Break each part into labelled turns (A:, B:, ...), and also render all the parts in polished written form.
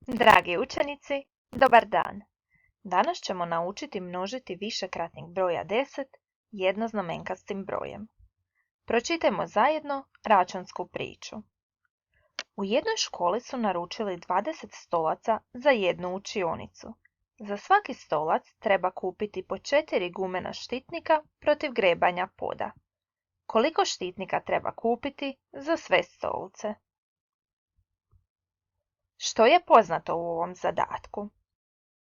A: Dragi učenici, dobar dan! Danas ćemo naučiti množiti višekratnik broja 10 jednoznamenkastim brojem. Pročitajmo zajedno računsku priču. U jednoj školi su naručili 20 stolaca za jednu učionicu. Za svaki stolac treba kupiti po 4 gumena štitnika protiv grebanja poda. Koliko štitnika treba kupiti za sve stolce? Što je poznato u ovom zadatku?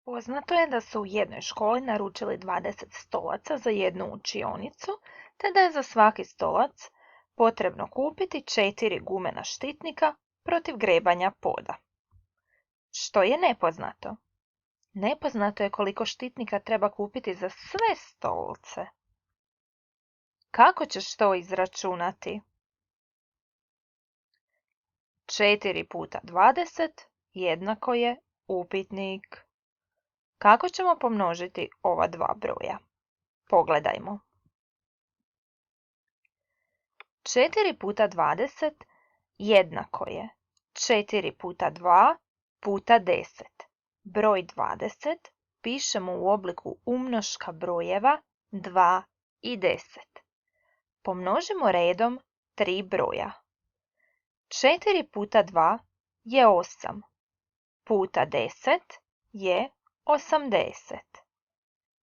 A: Poznato je da su u jednoj školi naručili 20 stolaca za jednu učionicu, te da je za svaki stolac potrebno kupiti 4 gumena štitnika protiv grebanja poda. Što je nepoznato? Nepoznato je koliko štitnika treba kupiti za sve stolce. Kako ćeš to izračunati? 4 puta 20 jednako je upitnik. Kako ćemo pomnožiti ova dva broja? Pogledajmo. 4 puta 20 jednako je 4 puta 2 puta 10. Broj 20 pišemo u obliku umnoška brojeva 2 i 10. Pomnožimo redom 3 broja. 4 puta 2 je 8. Puta 10 je 80.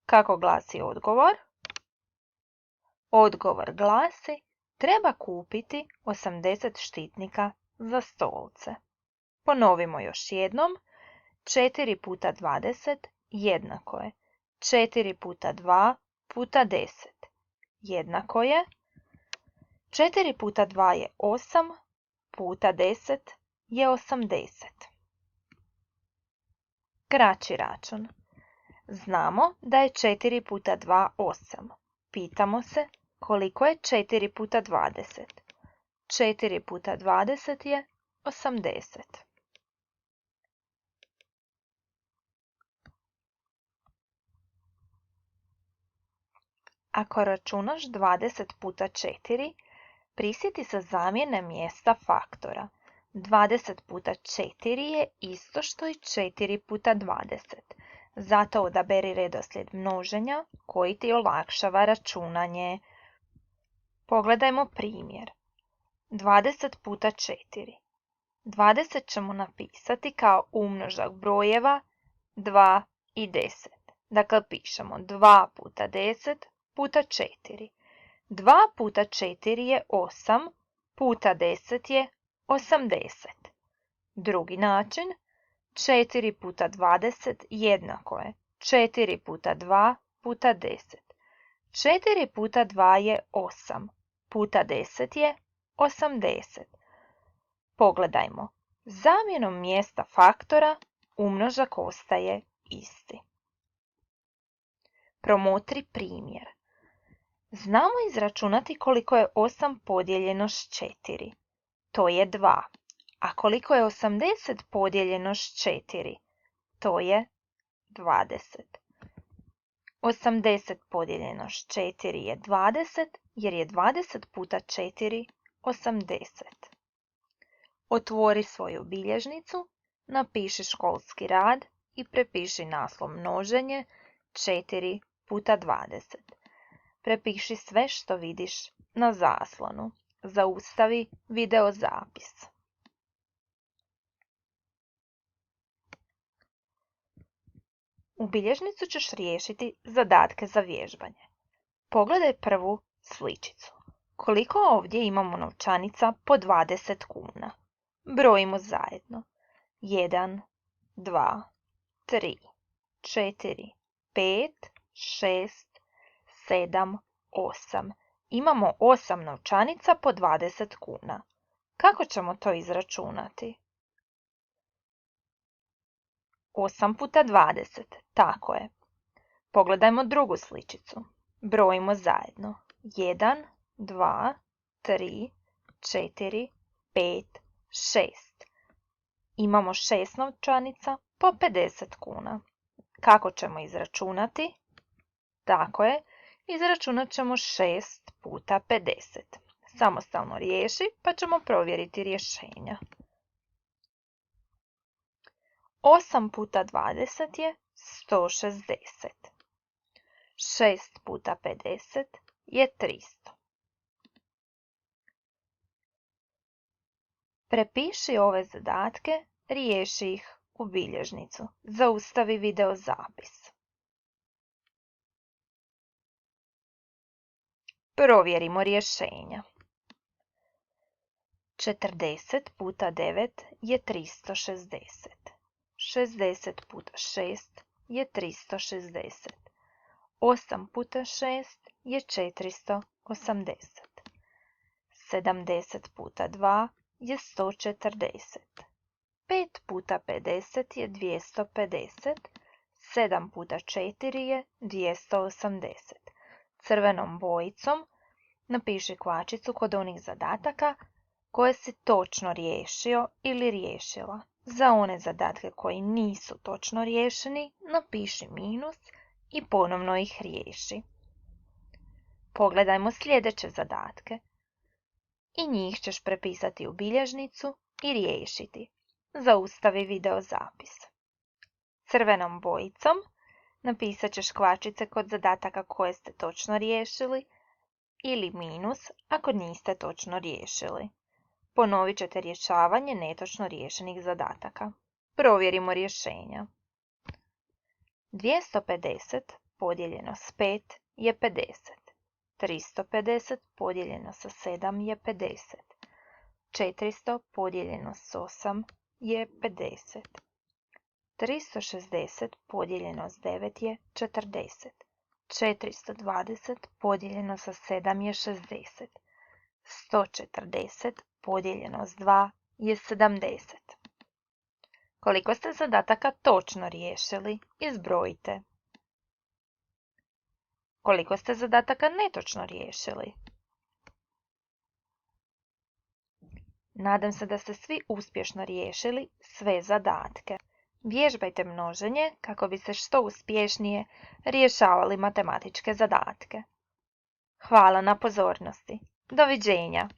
A: Kako glasi odgovor? Odgovor glasi: treba kupiti 80 štitnika za stolce. Ponovimo još jednom. 4 puta 20 jednako je 4 puta 2 puta 10. Jednako je 4 puta 2 je 8 puta 10 je 80. Kraći račun. Znamo da je 4 puta 2 8. Pitamo se koliko je 4 puta 20. 4 puta 20 je 80. Ako računaš 20 puta 4, prisjeti se zamjene mjesta faktora. 20 puta 4 je isto što i 4 puta 20. Zato odaberi redoslijed množenja koji ti olakšava računanje. Pogledajmo primjer. 20 puta 4. 20 ćemo napisati kao umnožak brojeva 2 i 10. Dakle, pišemo 2 puta 10 puta 4. 2 puta 4 je 8, puta 10 je 80. Drugi način, 4 puta 20 jednako je 4 puta 2 puta 10. 4 puta 2 je 8, puta 10 je 80. Pogledajmo, zamjenom mjesta faktora umnožak ostaje isti. Promotri primjer. Znamo izračunati koliko je 8 podijeljeno s 4. To je 2. A koliko je 80 podijeljeno s 4? To je 20. 80 podijeljeno s 4 je 20, jer je 20 puta 4 80. Otvori svoju bilježnicu, napiši školski rad i prepiši naslov množenje 4 puta 20. Prepiši sve što vidiš na zaslonu. Zaustavi video zapis. U bilježnicu ćeš riješiti zadatke za vježbanje. Pogledaj prvu sličicu. Koliko ovdje imamo novčanica po 20 kuna? Brojimo zajedno. 1, 2, 3, 4, 5, 6, 7, 8. Imamo 8 novčanica po 20 kuna. Kako ćemo to izračunati? 8 puta 20, tako je. Pogledajmo drugu sličicu. Brojimo zajedno. 1, 2, 3, 4, 5, 6. Imamo 6 novčanica po 50 kuna. Kako ćemo izračunati? Tako je, izračunat ćemo 6 puta 50. Samostalno riješi pa ćemo provjeriti rješenja. 8 puta 20 je 160. 6 puta 50 je 300. Prepiši ove zadatke, riješi ih u bilježnicu. Zaustavi video zapis. Provjerimo rješenja. 40 puta 9 je 360. 60 puta 6 je 360. 8 puta 6 je 480. 70 puta 2 je 140. 5 puta 50 je 250. 7 puta 4 je 280. Crvenom bojicom napiši kvačicu kod onih zadataka koje si točno riješio ili riješila. Za one zadatke koji nisu točno riješeni, napiši minus i ponovno ih riješi. Pogledajmo sljedeće zadatke. I njih ćeš prepisati u bilježnicu i riješiti. Zaustavi video zapis. Crvenom bojicom napisat ćeš kvačice kod zadataka koje ste točno riješili ili minus ako niste točno riješili. Ponovit ćete rješavanje netočno riješenih zadataka. Provjerimo rješenja. 250 podijeljeno s 5 je 50. 350 podijeljeno sa 7 je 50. 400 podijeljeno s 8 je 50. 360 podijeljeno s 9 je 40. 420 podijeljeno sa 7 je 60. 140 podijeljeno s 2 je 70. Koliko ste zadataka točno riješili, izbrojite. Koliko ste zadataka netočno riješili? Nadam se da ste svi uspješno riješili sve zadatke. Vježbajte množenje kako bi se što uspješnije rješavali matematičke zadatke. Hvala na pozornosti. Doviđenja!